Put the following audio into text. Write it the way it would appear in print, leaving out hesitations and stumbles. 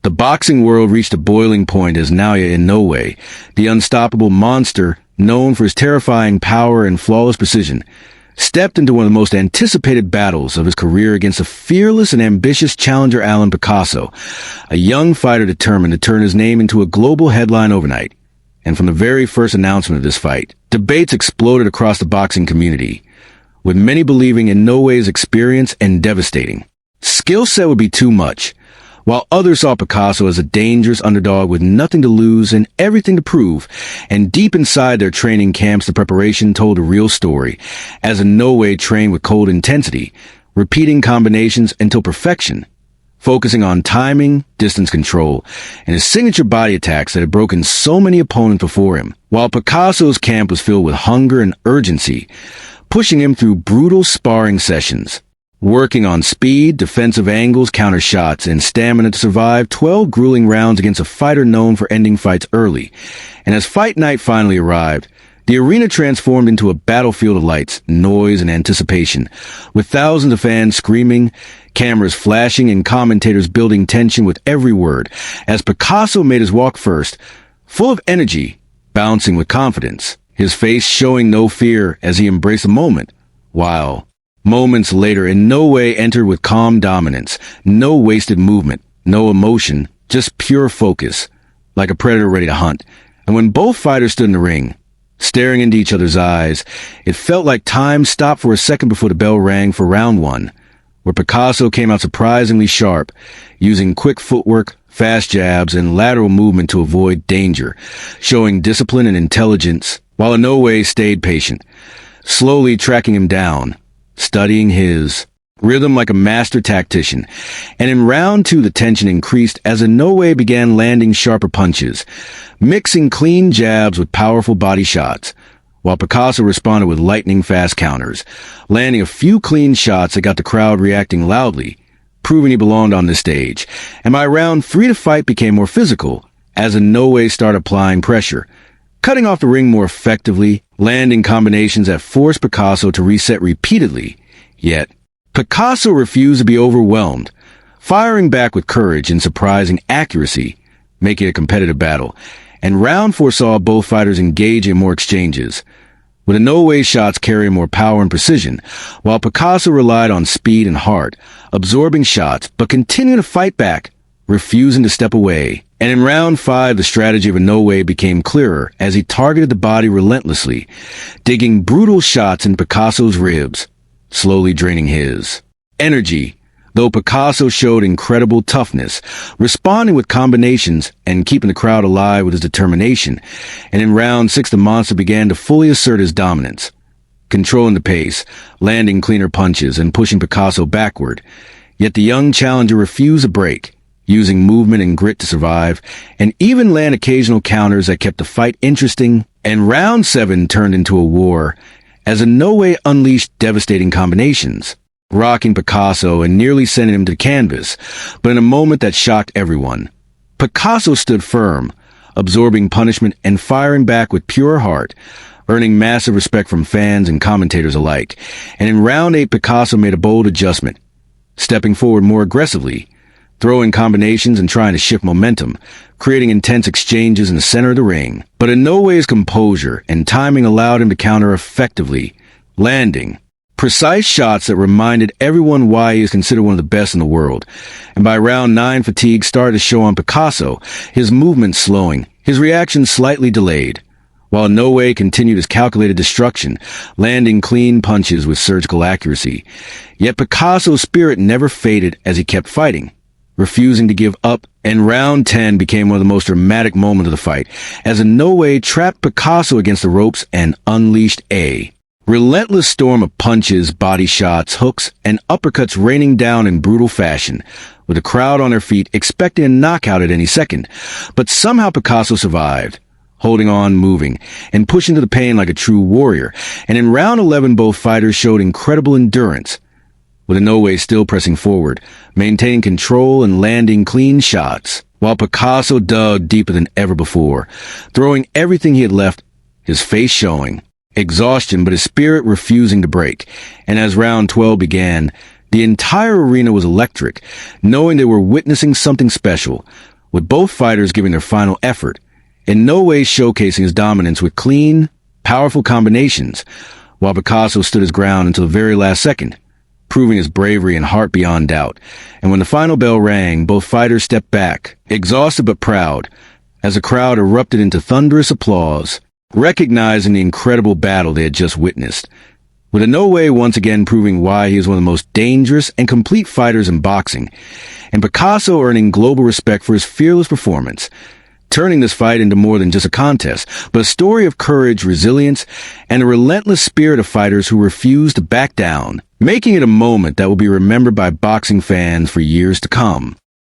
The boxing world reached a boiling point as Naoya Inoue, the unstoppable monster known for his terrifying power and flawless precision, stepped into one of the most anticipated battles of his career against a fearless and ambitious challenger Picasso, a young fighter determined to turn his name into a global headline overnight. And from the very first announcement of this fight, debates exploded across the boxing community, with many believing Inoue's experience and devastating skill set would be too much, while others saw Picasso as a dangerous underdog with nothing to lose and everything to prove. And deep inside their training camps, the preparation told a real story, as Inoue trained with cold intensity, repeating combinations until perfection, focusing on timing, distance control, and his signature body attacks that had broken so many opponents before him, while Picasso's camp was filled with hunger and urgency, pushing him through brutal sparring sessions, working on speed, defensive angles, counter shots, and stamina to survive 12 grueling rounds against a fighter known for ending fights early. And as fight night finally arrived, the arena transformed into a battlefield of lights, noise, and anticipation, with thousands of fans screaming, cameras flashing, and commentators building tension with every word, as Picasso made his walk first, full of energy, bouncing with confidence, his face showing no fear as he embraced the moment, while moments later, Inoue entered with calm dominance, no wasted movement, no emotion, just pure focus, like a predator ready to hunt. And when both fighters stood in the ring, staring into each other's eyes, it felt like time stopped for a second before the bell rang for round one, where Picasso came out surprisingly sharp, using quick footwork, fast jabs, and lateral movement to avoid danger, showing discipline and intelligence, while Inoue stayed patient, slowly tracking him down, studying his rhythm like a master tactician. And in round two, the tension increased as Inoue began landing sharper punches, mixing clean jabs with powerful body shots, while Picasso responded with lightning-fast counters, landing a few clean shots that got the crowd reacting loudly, proving he belonged on the stage. And by round three, the fight became more physical, as Inoue started applying pressure, cutting off the ring more effectively, landing combinations that forced Picasso to reset repeatedly. Yet, Picasso refused to be overwhelmed, firing back with courage and surprising accuracy, making it a competitive battle. And round four saw both fighters engage in more exchanges, with Inoue's shots carrying more power and precision, while Picasso relied on speed and heart, absorbing shots but continuing to fight back, refusing to step away. And in round five, the strategy of Inoue became clearer as he targeted the body relentlessly, digging brutal shots in Picasso's ribs, slowly draining his energy, though Picasso showed incredible toughness, responding with combinations and keeping the crowd alive with his determination. And in round six, the monster began to fully assert his dominance, controlling the pace, landing cleaner punches, and pushing Picasso backward. Yet the young challenger refused to break, using movement and grit to survive, and even land occasional counters that kept the fight interesting. And round seven turned into a war, as Inoue unleashed devastating combinations, rocking Picasso and nearly sending him to canvas. But in a moment that shocked everyone, Picasso stood firm, absorbing punishment and firing back with pure heart, earning massive respect from fans and commentators alike. And in round eight, Picasso made a bold adjustment, stepping forward more aggressively, throwing combinations and trying to shift momentum, creating intense exchanges in the center of the ring. But Inoue's composure and timing allowed him to counter effectively, landing precise shots that reminded everyone why he is considered one of the best in the world. And by round nine, fatigue started to show on Picasso, his movement slowing, his reaction slightly delayed, while Inoue continued his calculated destruction, landing clean punches with surgical accuracy. Yet Picasso's spirit never faded as he kept fighting, refusing to give up. And round 10 became one of the most dramatic moments of the fight, as Inoue trapped Picasso against the ropes and unleashed a relentless storm of punches, body shots, hooks, and uppercuts raining down in brutal fashion, with the crowd on their feet expecting a knockout at any second. But somehow Picasso survived, holding on, moving, and pushing to the pain like a true warrior. And in round 11, both fighters showed incredible endurance, with Inoue still pressing forward, maintaining control and landing clean shots, while Picasso dug deeper than ever before, throwing everything he had left, his face showing exhaustion but his spirit refusing to break. And as round 12 began, the entire arena was electric, knowing they were witnessing something special, with both fighters giving their final effort, in no way showcasing his dominance with clean, powerful combinations, while Picasso stood his ground until the very last second, proving his bravery and heart beyond doubt. And when the final bell rang, both fighters stepped back, exhausted but proud, as the crowd erupted into thunderous applause, recognizing the incredible battle they had just witnessed, with Inoue once again proving why he is one of the most dangerous and complete fighters in boxing, and Picasso earning global respect for his fearless performance, turning this fight into more than just a contest, but a story of courage, resilience, and a relentless spirit of fighters who refuse to back down, making it a moment that will be remembered by boxing fans for years to come.